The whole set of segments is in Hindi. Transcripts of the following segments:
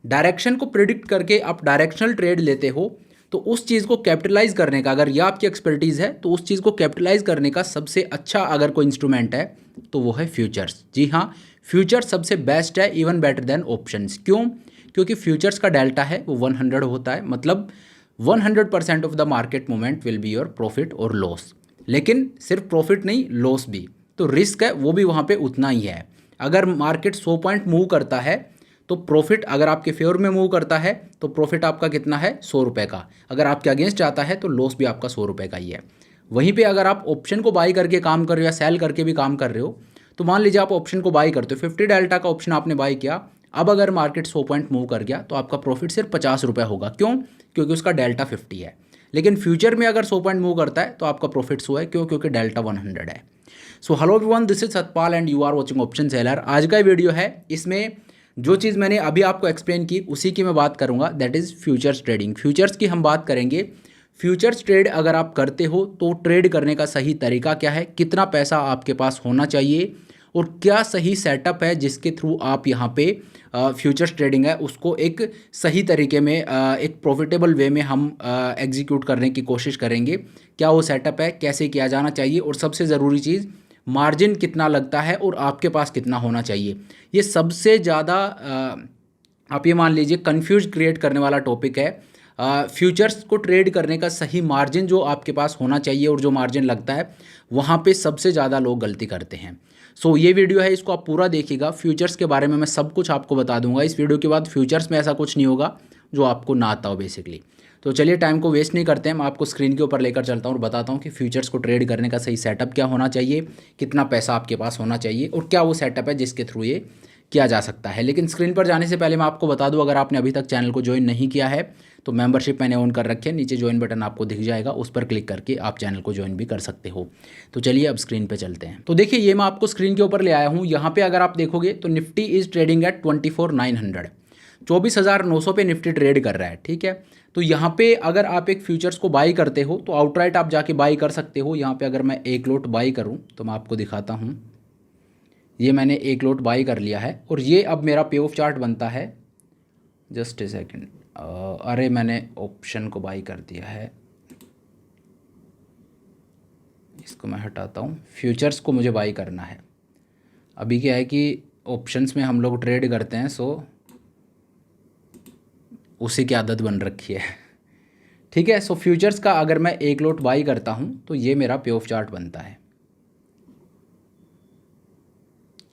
डायरेक्शन को प्रिडिक्ट करके आप डायरेक्शनल ट्रेड लेते हो, तो उस चीज़ को कैपिटलाइज करने का, अगर यह आपकी एक्सपर्टीज़ है, तो उस चीज़ को कैपिटलाइज करने का सबसे अच्छा अगर कोई इंस्ट्रूमेंट है तो वो है फ्यूचर्स। जी हाँ, फ्यूचर्स सबसे बेस्ट है, इवन बेटर देन ऑप्शंस। क्यों? क्योंकि फ्यूचर्स का डेल्टा है वो 100 होता है, मतलब 100% of the market movement will be your profit और लॉस। लेकिन सिर्फ प्रॉफिट नहीं, लॉस भी, तो रिस्क है वो भी वहाँ पे उतना ही है। अगर मार्केट 100 पॉइंट मूव करता है तो प्रॉफिट अगर आपके फेवर में मूव करता है तो प्रॉफिट आपका कितना है, 100 रुपये का। अगर आपके अगेंस्ट आता है तो लॉस भी आपका 100 रुपये का ही है। वहीं पे अगर आप ऑप्शन को बाई करके काम कर रहे हो या सेल करके भी काम कर रहे हो, तो मान लीजिए आप ऑप्शन को बाई करते हो, 50 डेल्टा का ऑप्शन आपने बाई किया, अब अगर मार्केट 100 पॉइंट मूव कर गया तो आपका प्रॉफिट सिर्फ 50 रुपये होगा। क्यों? क्योंकि उसका डेल्टा 50 है। लेकिन फ्यूचर में अगर 100 पॉइंट मूव करता है तो आपका प्रॉफिट 100 है। क्यों? क्योंकि डेल्टा 100 है। So hello everyone, this is Satpal and you are watching Option Seller. आज का वीडियो है, इसमें जो चीज़ मैंने अभी आपको एक्सप्लेन की उसी की मैं बात करूंगा, that is futures trading. Futures की हम बात करेंगे। फ्यूचर्स ट्रेड अगर आप करते हो तो ट्रेड करने का सही तरीका क्या है, कितना पैसा आपके पास होना चाहिए और क्या सही सेटअप है जिसके थ्रू आप यहाँ पे फ्यूचर्स ट्रेडिंग है उसको एक सही तरीके में एक प्रॉफिटेबल वे में हम एग्जीक्यूट करने की कोशिश करेंगे। क्या वो सेटअप है, कैसे किया जाना चाहिए, और सबसे ज़रूरी चीज़ मार्जिन कितना लगता है और आपके पास कितना होना चाहिए। ये सबसे ज़्यादा आप ये मान लीजिए कंफ्यूज क्रिएट करने वाला टॉपिक है। फ्यूचर्स को ट्रेड करने का सही मार्जिन जो आपके पास होना चाहिए और जो मार्जिन लगता है, वहाँ पे सबसे ज़्यादा लोग गलती करते हैं। सो ये वीडियो है, इसको आप पूरा देखिएगा। फ्यूचर्स के बारे में मैं सब कुछ आपको बता दूंगा। इस वीडियो के बाद फ्यूचर्स में ऐसा कुछ नहीं होगा जो आपको ना आता हो बेसिकली। तो चलिए टाइम को वेस्ट नहीं करते हैं, मैं आपको स्क्रीन के ऊपर लेकर चलता हूँ और बताता हूँ कि फ्यूचर्स को ट्रेड करने का सही सेटअप क्या होना चाहिए, कितना पैसा आपके पास होना चाहिए और क्या वो सेटअप है जिसके थ्रू ये किया जा सकता है। लेकिन स्क्रीन पर जाने से पहले मैं आपको बता दूं, अगर आपने अभी तक चैनल को ज्वाइन नहीं किया है तो मेंबरशिप मैंने ऑन कर रखी है, नीचे ज्वाइन बटन आपको दिख जाएगा, उस पर क्लिक करके आप चैनल को ज्वाइन भी कर सकते हो। तो चलिए अब स्क्रीन पे चलते हैं। तो देखिए ये मैं आपको स्क्रीन के ऊपर ले आया हूँ। यहाँ पे अगर आप देखोगे तो निफ्टी इज़ ट्रेडिंग एट 24,900, 24,900 पे निफ्टी ट्रेड कर रहा है। ठीक है, तो यहाँ पे अगर आप एक फ्यूचर्स को बाई करते हो तो आउटराइट आप जाके बाई कर सकते हो। यहाँ पे अगर मैं एक लोट बाई करूँ तो मैं आपको दिखाता हूँ, ये मैंने एक लोट बाई कर लिया है और ये अब मेरा पे ऑफ चार्ट बनता है। जस्ट ए सेकेंड, अरे मैंने ऑप्शन को बाई कर दिया है, इसको मैं हटाता हूँ। फ्यूचर्स को मुझे बाई करना है। अभी क्या है कि ऑप्शंस में हम लोग ट्रेड करते हैं, सो उसी की आदत बन रखी है। ठीक है, सो फ्यूचर्स का अगर मैं एक लोट बाई करता हूँ तो ये मेरा पे ऑफ चार्ट बनता है।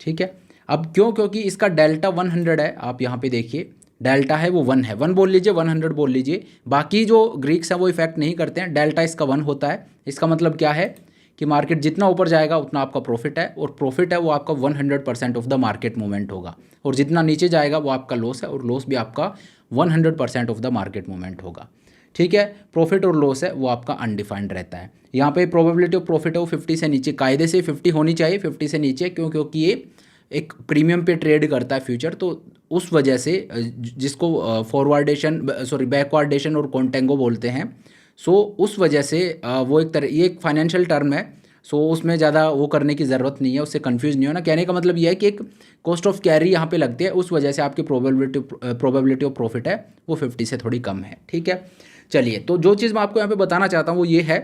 ठीक है, अब क्यों? क्योंकि इसका डेल्टा 100 है। आप यहाँ पे देखिए डेल्टा है वो 1 है, 1 बोल लीजिए, 100 बोल लीजिए। बाकी जो ग्रीक्स हैं वो इफेक्ट नहीं करते हैं, डेल्टा इसका 1 होता है। इसका मतलब क्या है कि मार्केट जितना ऊपर जाएगा उतना आपका प्रॉफिट है, और प्रॉफिट है वो आपका 100% ऑफ द मार्केट मूवमेंट होगा, और जितना नीचे जाएगा वो आपका लॉस है, और लॉस भी आपका 100% ऑफ द मार्केट मूवमेंट होगा। ठीक है, प्रॉफिट और लॉस है वो आपका अनडिफाइंड रहता है। यहाँ पे प्रोबेबिलिटी ऑफ प्रॉफिट है वो 50 से नीचे, कायदे से 50 होनी चाहिए, 50 से नीचे। क्यों? क्योंकि ये एक प्रीमियम पे ट्रेड करता है फ्यूचर, तो उस वजह से जिसको फॉरवर्डेशन सॉरी बैकवर्डेशन और कॉन्टेंगो बोलते हैं, सो उस वजह से वो एक तरह ये एक फाइनेंशियल टर्म है, सो उसमें ज़्यादा वो करने की ज़रूरत नहीं है, उससे कंफ्यूज नहीं होना। कहने का मतलब ये है कि एक कॉस्ट ऑफ कैरी यहाँ पे लगती है, उस वजह से आपकी प्रोबेबिलिटी ऑफ प्रॉफिट है वो 50 से थोड़ी कम है। ठीक है, चलिए तो जो चीज़ मैं आपको यहाँ पे बताना चाहता हूँ वो ये है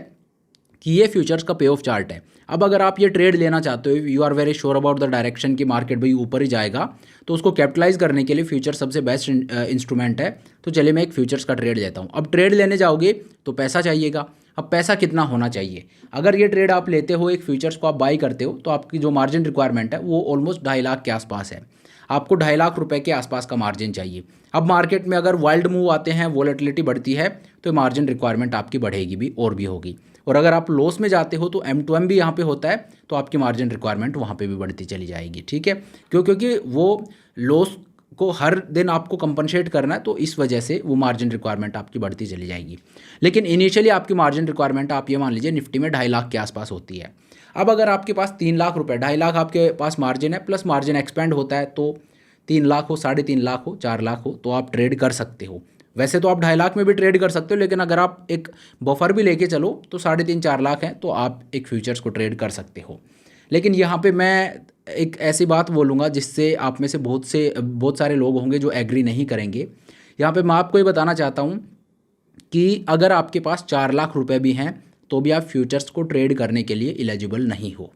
कि ये फ्यूचर्स का पे ऑफ चार्ट है। अब अगर आप ये ट्रेड लेना चाहते हो, you are very sure about the direction की मार्केट भाई ऊपर ही जाएगा, तो उसको कैपिटलाइज करने के लिए फ्यूचर सबसे बेस्ट इंस्ट्रूमेंट है। तो चलिए मैं एक फ्यूचर्स का ट्रेड लेता हूँ। अब ट्रेड लेने जाओगे तो पैसा चाहिएगा। अब पैसा कितना होना चाहिए? अगर ये ट्रेड आप लेते हो, एक फ्यूचर्स को आप बाई करते हो, तो आपकी जो मार्जिन रिक्वायरमेंट है वो ऑलमोस्ट 2.5 लाख के आसपास है। आपको 2.5 लाख रुपए के आसपास का मार्जिन चाहिए। अब मार्केट में अगर वाइल्ड मूव आते हैं, वॉलेटिलिटी बढ़ती है, तो मार्जिन रिक्वायरमेंट आपकी बढ़ेगी भी और भी होगी। और अगर आप लॉस में जाते हो तो M2M भी यहाँ पे होता है, तो आपकी मार्जिन रिक्वायरमेंट वहाँ पे भी बढ़ती चली जाएगी। ठीक है, क्योंकि वो लॉस को हर दिन आपको कंपनसेट करना है, तो इस वजह से वो मार्जिन रिक्वायरमेंट आपकी बढ़ती चली जाएगी। लेकिन इनिशियली आपकी मार्जिन रिक्वायरमेंट आप ये मान लीजिए निफ्टी में 2.5 लाख के आसपास होती है। अब अगर आपके पास 3 लाख रुपए, 2.5 लाख आपके पास मार्जिन है, प्लस मार्जिन एक्सपेंड होता है, तो 3 लाख हो, 3.5 लाख हो, 4 लाख हो, तो आप ट्रेड कर सकते हो। वैसे तो आप 2.5 लाख में भी ट्रेड कर सकते हो, लेकिन अगर आप एक बफर भी लेके चलो तो 3.5-4 लाख हैं, तो आप एक फ्यूचर्स को ट्रेड कर सकते हो। लेकिन यहाँ पे मैं एक ऐसी बात बोलूँगा जिससे आप में से बहुत सारे लोग होंगे जो एग्री नहीं करेंगे। यहाँ पे मैं आपको ये बताना चाहता हूँ कि अगर आपके पास 4 लाख रुपए भी हैं तो भी आप फ्यूचर्स को ट्रेड करने के लिए एलिजिबल नहीं हो।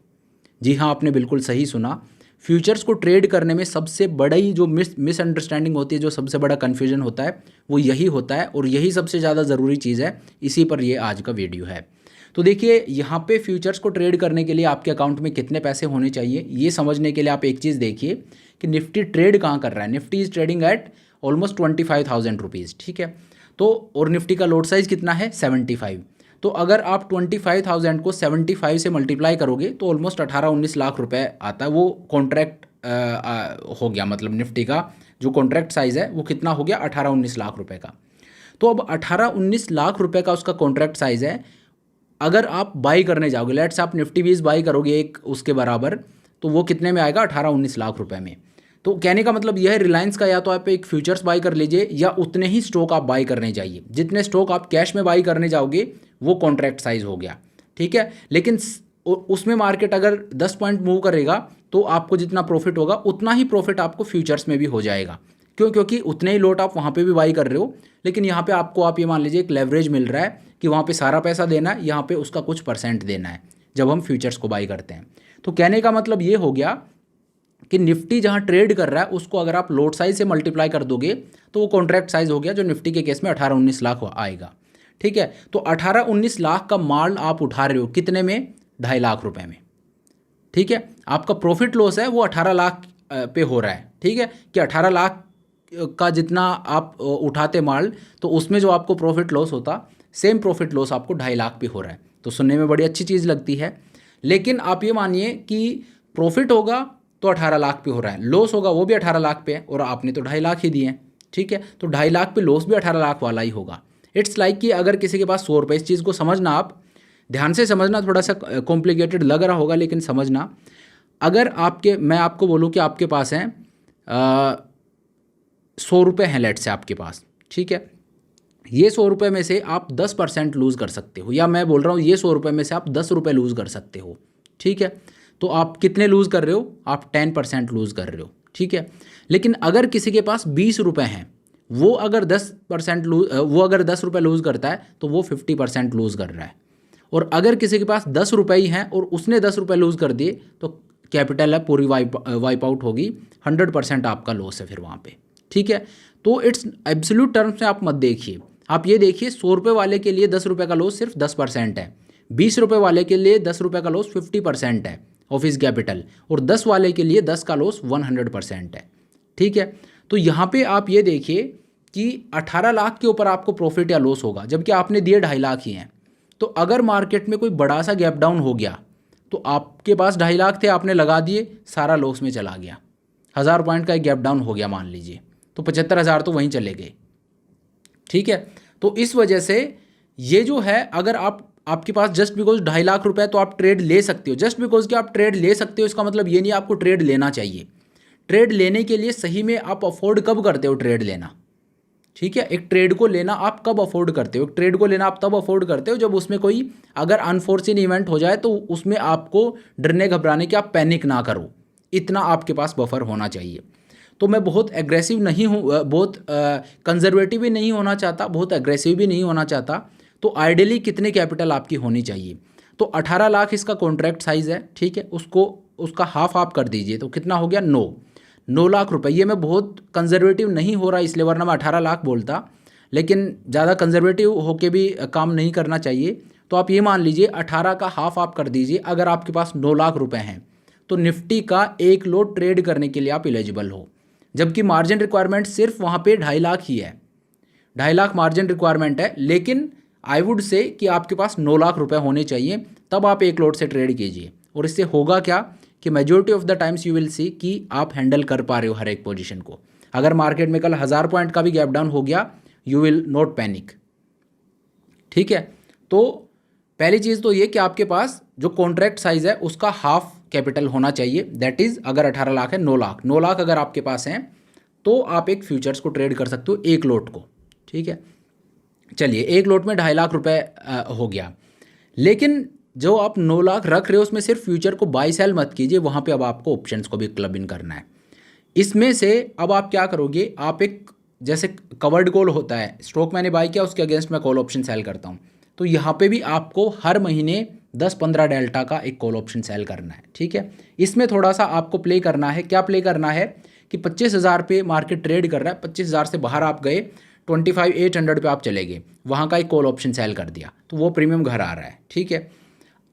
जी हाँ, आपने बिल्कुल सही सुना। फ्यूचर्स को ट्रेड करने में सबसे बड़ी जो मिसअंडरस्टैंडिंग होती है, जो सबसे बड़ा कन्फ्यूजन होता है, वो यही होता है और यही सबसे ज़्यादा ज़रूरी चीज़ है। इसी पर ये आज का वीडियो है। तो देखिए, यहाँ पे फ्यूचर्स को ट्रेड करने के लिए आपके अकाउंट में कितने पैसे होने चाहिए, ये समझने के लिए आप एक चीज़ देखिए कि निफ्टी ट्रेड कहाँ कर रहा है। Nifty is trading at almost 25,000 rupees, ठीक है। तो और निफ्टी का लोड साइज़ कितना है, 75। तो अगर आप 25,000 को 75 से मल्टीप्लाई करोगे तो ऑलमोस्ट 18-19 लाख रुपए आता है। वो कॉन्ट्रैक्ट हो गया, मतलब निफ्टी का जो कॉन्ट्रैक्ट साइज़ है वो कितना हो गया, 18-19 लाख रुपए का। तो अब 18-19 लाख रुपए का उसका कॉन्ट्रैक्ट साइज़ है। अगर आप बाई करने जाओगे, लेट्स आप निफ्टी 20 बाई करोगे एक उसके बराबर, तो वो कितने में आएगा, 18-19 लाख रुपए में। तो कहने का मतलब यह है, रिलायंस का या तो आप एक फ्यूचर्स बाई कर लीजिए या उतने ही स्टॉक आप बाई करने जाइए। जितने स्टॉक आप कैश में बाई करने जाओगे वो कॉन्ट्रैक्ट साइज हो गया, ठीक है। लेकिन उसमें मार्केट अगर 10 पॉइंट मूव करेगा तो आपको जितना प्रॉफिट होगा उतना ही प्रॉफिट आपको फ्यूचर्स में भी हो जाएगा। क्यों? क्योंकि उतने ही लोट आप वहाँ पे भी बाई कर रहे हो, लेकिन यहाँ पे आपको, आप ये मान लीजिए, एक लेवरेज मिल रहा है कि वहाँ पे सारा पैसा देना है, यहाँ पे उसका कुछ % देना है जब हम फ्यूचर्स को बाई करते हैं। तो कहने का मतलब ये हो गया कि निफ्टी जहाँ ट्रेड कर रहा है उसको अगर आप लोट साइज से मल्टीप्लाई कर दोगे तो वो कॉन्ट्रैक्ट साइज हो गया, जो निफ्टी के केस में 18-19 लाख आएगा, ठीक है। तो 18-19 लाख का माल आप उठा रहे हो कितने में, 2.5 लाख रुपए में, ठीक है। आपका प्रॉफिट लॉस है वो 18 लाख पे हो रहा है, ठीक है, कि 18 लाख का जितना आप उठाते माल, तो उसमें जो आपको प्रॉफिट लॉस होता, सेम प्रॉफिट लॉस आपको 2.5 लाख पे हो रहा है। तो सुनने में बड़ी अच्छी चीज़ लगती है, लेकिन आप ये मानिए कि प्रॉफिट होगा तो 18 लाख पे हो रहा है, लॉस होगा वो भी 18 लाख पे है, और आपने तो 2.5 लाख ही दिए हैं, ठीक है। तो 2.5 लाख पे लॉस भी 18 लाख वाला ही होगा। इट्स लाइक कि अगर किसी के पास 100 रुपये, इस चीज़ को समझना, आप ध्यान से समझना, थोड़ा सा कॉम्प्लिकेटेड लग रहा होगा लेकिन समझना। अगर मैं आपको बोलूँ कि आपके पास हैं 100 रुपये हैं, लेट से आपके पास, ठीक है, ये 100 रुपये में से आप 10% लूज़ कर सकते हो, या मैं बोल रहा हूँ ये 100 रुपये में से आप 10 रुपये लूज़ कर सकते हो, ठीक है। तो आप कितने लूज़ कर रहे हो, आप 10% लूज़ कर रहे हो, ठीक है। लेकिन अगर किसी के पास 20 रुपये हैं, वो अगर 10 रुपये लूज़ करता है तो वो 50% लूज़ कर रहा है। और अगर किसी के पास 10 रुपये ही हैं और उसने 10 रुपये लूज़ कर दिए तो कैपिटल है पूरी वाइप आउट होगी, 100% आपका लॉस है फिर वहाँ पे, ठीक है। तो इट्स एब्सोल्यूट टर्म्स में आप मत देखिए, आप ये देखिए 100 रुपये वाले के लिए 10 रुपये का लॉस सिर्फ 10% है, 20 रुपये वाले के लिए 10 रुपये का लॉस 50% है ऑफिस कैपिटल, और 10 वाले के लिए 10 का लॉस 100% है, ठीक है। तो यहाँ पे आप ये देखिए कि 18 लाख के ऊपर आपको प्रॉफिट या लॉस होगा, जबकि आपने दिए 2.5 लाख ही हैं। तो अगर मार्केट में कोई बड़ा सा गैप डाउन हो गया तो आपके पास 2.5 लाख थे, आपने लगा दिए, सारा लॉस में चला गया, 1000 पॉइंट का एक गैप डाउन हो गया मान लीजिए, तो 75,000 तो वहीं चले गए, ठीक है। तो इस वजह से ये जो है, अगर आपके पास जस्ट बिकॉज 2.5 लाख रुपए तो आप ट्रेड ले सकते हो, जस्ट बिकॉज कि आप ट्रेड ले सकते हो इसका मतलब ये नहीं आपको ट्रेड लेना चाहिए। ट्रेड लेने के लिए सही में आप अफोर्ड कब करते हो ट्रेड लेना, ठीक है। एक ट्रेड को लेना आप कब अफोर्ड करते हो, एक ट्रेड को लेना आप तब अफोर्ड करते हो जब उसमें कोई अगर अनफॉर्चुन इवेंट हो जाए तो उसमें आपको डरने घबराने की, आप पैनिक ना करो, इतना आपके पास बफर होना चाहिए। तो मैं बहुत एग्रेसिव नहीं हूँ, बहुत कंजर्वेटिव भी नहीं होना चाहता, बहुत एग्रेसिव भी नहीं होना चाहता। तो आइडियली कितने कैपिटल आपकी होनी चाहिए, तो 18 लाख इसका कॉन्ट्रैक्ट साइज़ है, ठीक है, उसका हाफ आप कर दीजिए तो कितना हो गया, 9 लाख रुपए। ये मैं बहुत कंजर्वेटिव नहीं हो रहा इसलिए, वरना मैं 18 लाख बोलता, लेकिन ज़्यादा कंजर्वेटिव होके भी काम नहीं करना चाहिए। तो आप ये मान लीजिए 18 का हाफ आप कर दीजिए। अगर आपके पास 9 लाख रुपए हैं तो निफ्टी का एक लोट ट्रेड करने के लिए आप एलिजिबल हो, जबकि मार्जिन रिक्वायरमेंट सिर्फ वहाँ पे 2.5 लाख ही है, 2.5 लाख मार्जिन रिक्वायरमेंट है। लेकिन आई वुड से कि आपके पास 9 लाख रुपए होने चाहिए, तब आप एक लोट से ट्रेड कीजिए। और इससे होगा क्या कि majority of the times you will see कि आप हैंडल कर पा रहे हो हर एक पोजीशन को। अगर मार्केट में कल 1000 पॉइंट का भी गैप डाउन हो गया, यू विल नॉट पैनिक, ठीक है। तो पहली चीज़ तो ये कि आपके पास जो कॉन्ट्रैक्ट साइज है उसका हाफ कैपिटल होना चाहिए, दैट इज़ अगर 18 लाख है, 9 लाख अगर आपके पास हैं तो आप एक फ्यूचर्स को ट्रेड कर सकते हो एक लोट को, ठीक है। चलिए, एक लोट में 2.5 लाख रुपए हो गया। लेकिन जो आप 9 लाख रख रहे हो उसमें सिर्फ फ्यूचर को बाई सेल मत कीजिए, वहाँ पे अब आपको ऑप्शंस को भी क्लब इन करना है। इसमें से अब आप क्या करोगे, आप एक जैसे कवर्ड कॉल होता है, स्टॉक मैंने बाई किया उसके अगेंस्ट मैं कॉल ऑप्शन सेल करता हूँ, तो यहाँ पे भी आपको हर महीने 10-15 डेल्टा का एक कॉल ऑप्शन सेल करना है, ठीक है। इसमें थोड़ा सा आपको प्ले करना है, क्या प्ले करना है कि 25,000 पे मार्केट ट्रेड कर रहा है, 25,000 से बाहर आप गए, 25,800 पे आप चले गए, वहाँ का एक कॉल ऑप्शन सेल कर दिया, तो वो प्रीमियम घर आ रहा है, ठीक है।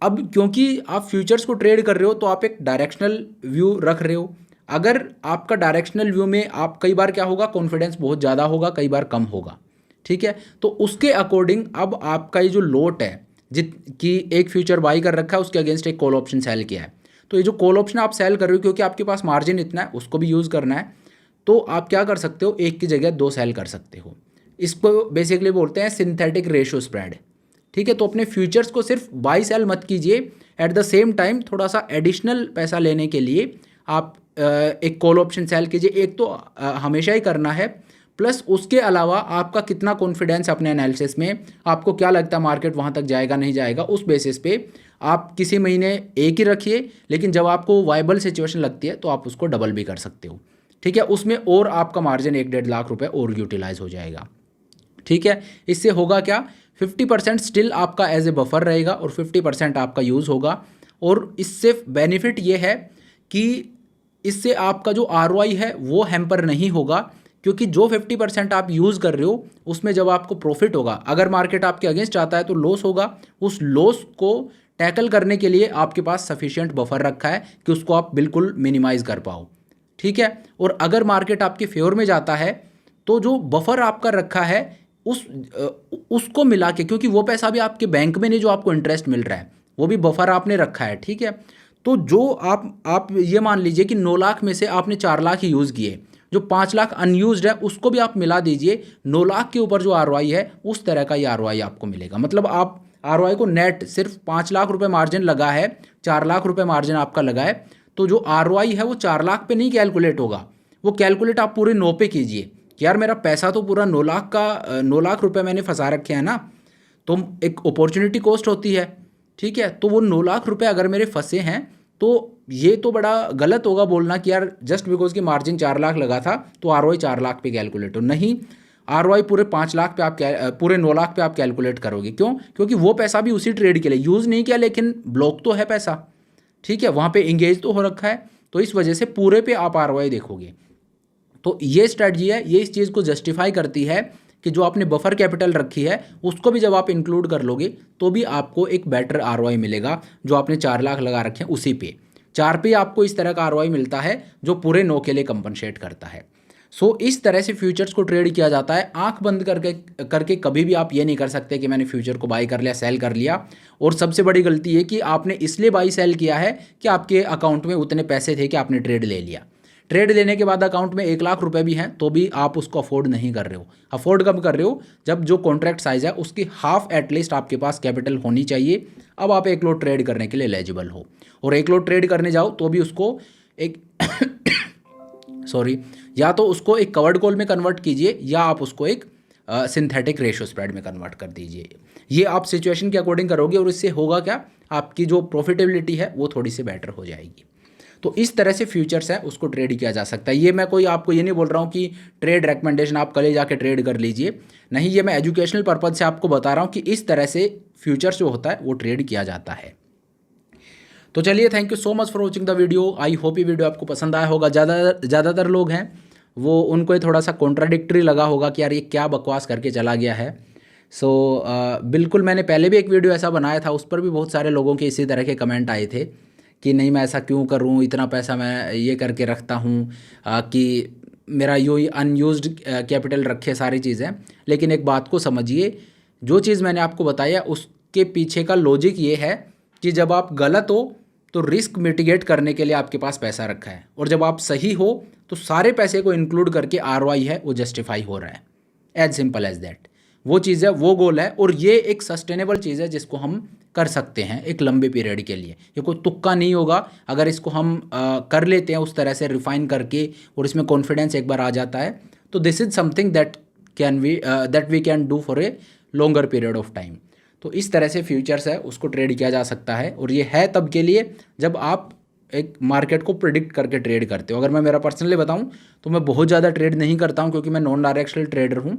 अब क्योंकि आप फ्यूचर्स को ट्रेड कर रहे हो तो आप एक डायरेक्शनल व्यू रख रहे हो। अगर आपका डायरेक्शनल व्यू में आप कई बार क्या होगा, कॉन्फिडेंस बहुत ज़्यादा होगा, कई बार कम होगा, ठीक है। तो उसके अकॉर्डिंग अब आपका ये जो लोट है, जित कि एक फ्यूचर बाई कर रखा है उसके अगेंस्ट एक कॉल ऑप्शन सेल किया है, तो ये जो कॉल ऑप्शन आप सेल कर रहे हो क्योंकि आपके पास मार्जिन इतना है उसको भी यूज़ करना है, तो आप क्या कर सकते हो, एक की जगह 2 सेल कर सकते हो। इसको बेसिकली बोलते हैं सिंथेटिक रेशियो स्प्रेड, ठीक है। तो अपने फ्यूचर्स को सिर्फ बाई सेल मत कीजिए, एट द सेम टाइम थोड़ा सा एडिशनल पैसा लेने के लिए आप एक कॉल ऑप्शन सेल कीजिए। एक तो हमेशा ही करना है, प्लस उसके अलावा आपका कितना कॉन्फिडेंस अपने एनालिसिस में, आपको क्या लगता है मार्केट वहाँ तक जाएगा नहीं जाएगा, उस बेसिस पे आप किसी महीने एक ही रखिए, लेकिन जब आपको वाइबल सिचुएशन लगती है तो आप उसको डबल भी कर सकते हो, ठीक है। उसमें और आपका मार्जिन 1-1.5 लाख रुपए और यूटिलाइज हो जाएगा, ठीक है। इससे होगा क्या, 50% स्टिल आपका एज ए बफर रहेगा और 50% आपका यूज़ होगा। और इससे बेनिफिट ये है कि इससे आपका जो ROI है वो हैम्पर नहीं होगा, क्योंकि जो 50% आप यूज़ कर रहे हो उसमें जब आपको प्रॉफिट होगा, अगर मार्केट आपके अगेंस्ट आता है तो लॉस होगा, उस लॉस को टैकल करने के लिए आपके पास सफिशिएंट बफर रखा है कि उसको आप बिल्कुल मिनिमाइज़ कर पाओ, ठीक है। और अगर मार्केट आपके फेवर में जाता है तो जो बफर आपका रखा है उसको मिला के, क्योंकि वो पैसा भी आपके बैंक में नहीं जो आपको इंटरेस्ट मिल रहा है, वो भी बफर आपने रखा है, ठीक है। तो जो आप ये मान लीजिए कि 9 लाख में से आपने 4 लाख ही यूज़ किए, जो 5 लाख अनयूज्ड है उसको भी आप मिला दीजिए, 9 लाख के ऊपर जो ROI है उस तरह का ही ROI आपको मिलेगा। मतलब आप ROI को नेट सिर्फ 5 लाख रुपए मार्जिन लगा है, 4 लाख रुपए मार्जिन आपका लगा है, तो जो ROI है वो 4 लाख पे नहीं कैलकुलेट होगा, वो कैलकुलेट आप पूरे 9 पे कीजिए कि यार मेरा पैसा तो पूरा 9 लाख का 9 लाख रुपए मैंने फंसा रखे हैं ना, तो एक अपॉर्चुनिटी कॉस्ट होती है, ठीक है। तो वो 9 लाख रुपए अगर मेरे फंसे हैं तो ये तो बड़ा गलत होगा बोलना कि यार जस्ट बिकॉज की मार्जिन 4 लाख लगा था तो ROI 4 लाख पे कैलकुलेट हो, नहीं, ROI पूरे 5 लाख पे आप पूरे 9 लाख पे आप कैलकुलेट करोगे। क्यों? क्योंकि वो पैसा भी उसी ट्रेड के लिए यूज़ नहीं किया, लेकिन ब्लॉक तो है पैसा, ठीक है, वहाँ पे इंगेज तो हो रखा है, तो इस वजह से पूरे पे आप ROI देखोगे। तो ये स्ट्रेटजी है, ये इस चीज़ को जस्टिफाई करती है कि जो आपने बफर कैपिटल रखी है उसको भी जब आप इंक्लूड कर लोगे तो भी आपको एक बेटर ROI मिलेगा। जो आपने 4 लाख लगा रखे हैं उसी पे 4 पे आपको इस तरह का ROI मिलता है जो पूरे 9 के लिए कंपनसेट करता है। सो इस तरह से फ्यूचर्स को ट्रेड किया जाता है। आंख बंद करके कभी भी आप ये नहीं कर सकते कि मैंने फ्यूचर को बाई कर लिया, सेल कर लिया। और सबसे बड़ी गलती ये कि आपने इसलिए बाई सेल किया है कि आपके अकाउंट में उतने पैसे थे कि आपने ट्रेड ले लिया। ट्रेड लेने के बाद अकाउंट में 1 लाख रुपए भी हैं तो भी आप उसको अफोर्ड नहीं कर रहे हो। अफोर्ड कब कर रहे हो? जब जो कॉन्ट्रैक्ट साइज है उसकी हाफ एटलीस्ट आपके पास कैपिटल होनी चाहिए, अब आप 1 लोट ट्रेड करने के लिए एलिजिबल हो। और 1 लोट ट्रेड करने जाओ तो भी उसको एक या तो उसको एक कवर्ड कॉल में कन्वर्ट कीजिए या आप उसको एक सिंथेटिक रेशियो स्प्रेड में कन्वर्ट कर दीजिए। ये आप सिचुएशन के अकॉर्डिंग करोगे और इससे होगा क्या, आपकी जो प्रॉफिटेबिलिटी है वो थोड़ी सी बेटर हो जाएगी। तो इस तरह से फ्यूचर्स है उसको ट्रेड किया जा सकता है। ये मैं कोई आपको ये नहीं बोल रहा हूँ कि ट्रेड रिकमेंडेशन आप कल जाके ट्रेड कर लीजिए, नहीं, ये मैं एजुकेशनल पर्पज से आपको बता रहा हूँ कि इस तरह से फ्यूचर्स जो होता है वो ट्रेड किया जाता है। तो चलिए, thank you so much for watching the video. I hope ये वीडियो आपको पसंद आया होगा। ज़्यादातर लोग हैं वो उनको ये थोड़ा सा कॉन्ट्राडिक्टरी लगा होगा कि यार ये क्या बकवास करके चला गया है। बिल्कुल, मैंने पहले भी एक वीडियो ऐसा बनाया था, उस पर भी बहुत सारे लोगों के इसी तरह के कमेंट आए थे कि नहीं मैं ऐसा क्यों करूं, इतना पैसा मैं ये करके रखता हूं कि मेरा ये अनयूज्ड कैपिटल रखे सारी चीज़ें। लेकिन एक बात को समझिए, जो चीज़ मैंने आपको बताया उसके पीछे का लॉजिक ये है कि जब आप गलत हो तो रिस्क मिटिगेट करने के लिए आपके पास पैसा रखा है, और जब आप सही हो तो सारे पैसे को इंक्लूड करके ROI है वो जस्टिफाई हो रहा है। As simple as that. वो चीज़ है, वो गोल है, और ये एक सस्टेनेबल चीज़ है जिसको हम कर सकते हैं एक लंबे पीरियड के लिए। ये कोई तुक्का नहीं होगा। अगर इसको हम कर लेते हैं उस तरह से रिफाइन करके और इसमें कॉन्फिडेंस एक बार आ जाता है तो this is something that we can do for a longer period of time. तो इस तरह से फ्यूचर्स है उसको ट्रेड किया जा सकता है, और ये है तब के लिए जब आप एक मार्केट को प्रिडिक्ट करके ट्रेड करते हो। अगर मैं मेरा पर्सनली बताऊं तो मैं बहुत ज़्यादा ट्रेड नहीं करता हूं, क्योंकि मैं नॉन डायरेक्शनल ट्रेडर हूं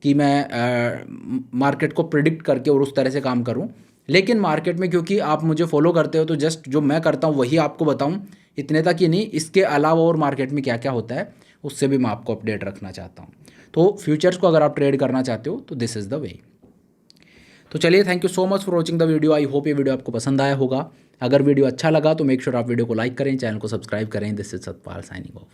कि मैं मार्केट को प्रिडिक्ट करके और उस तरह से काम करूं। लेकिन मार्केट में क्योंकि आप मुझे फॉलो करते हो तो जस्ट जो मैं करता हूं वही आपको बताऊं, इतने तक ही नहीं, इसके अलावा और मार्केट में क्या क्या होता है उससे भी मैं आपको अपडेट रखना चाहता हूँ। तो फ्यूचर्स को अगर आप ट्रेड करना चाहते हो तो दिस इज़ द वे। तो चलिए, thank you so much for watching the video. I hope ये वीडियो आपको पसंद आया होगा। अगर वीडियो अच्छा लगा तो मेक श्योर आप वीडियो को लाइक करें, चैनल को सब्सक्राइब करें। This is Satpal signing off.